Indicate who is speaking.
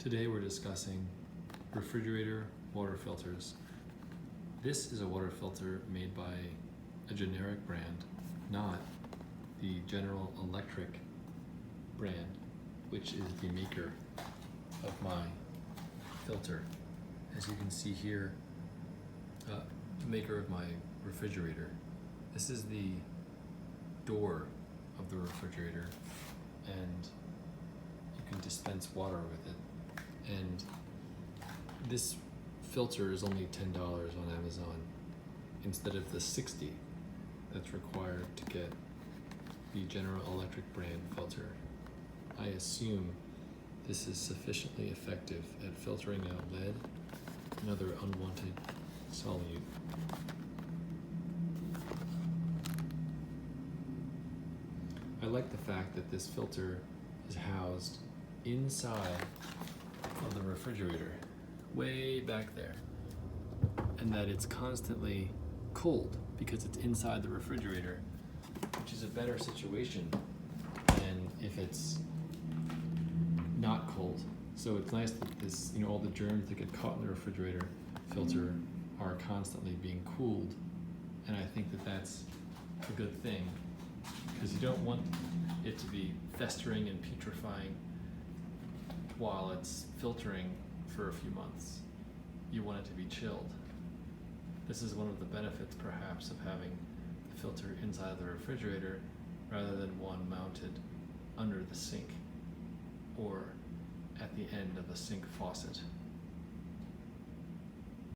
Speaker 1: Today we're discussing refrigerator water filters. This is a water filter made by a generic brand, not the General Electric brand, which is the maker of my filter. As you can see here, the maker of my refrigerator. This is the door of the refrigerator, and you can dispense water with it. And this filter is only $10 on Amazon instead of the $60 that's required to get the General Electric brand filter. I assume this is sufficiently effective at filtering out lead and other unwanted solute. I like the fact that this filter is housed inside of the refrigerator, way back there, and that it's constantly cold because it's inside the refrigerator, which is a better situation than if it's not cold. So it's nice that this, all the germs that get caught in the refrigerator filter are constantly being cooled, and I think that that's a good thing because you don't want it to be festering and putrefying while it's filtering for a few months. You want it to be chilled. This is one of the benefits perhaps of having the filter inside the refrigerator rather than one mounted under the sink or at the end of a sink faucet.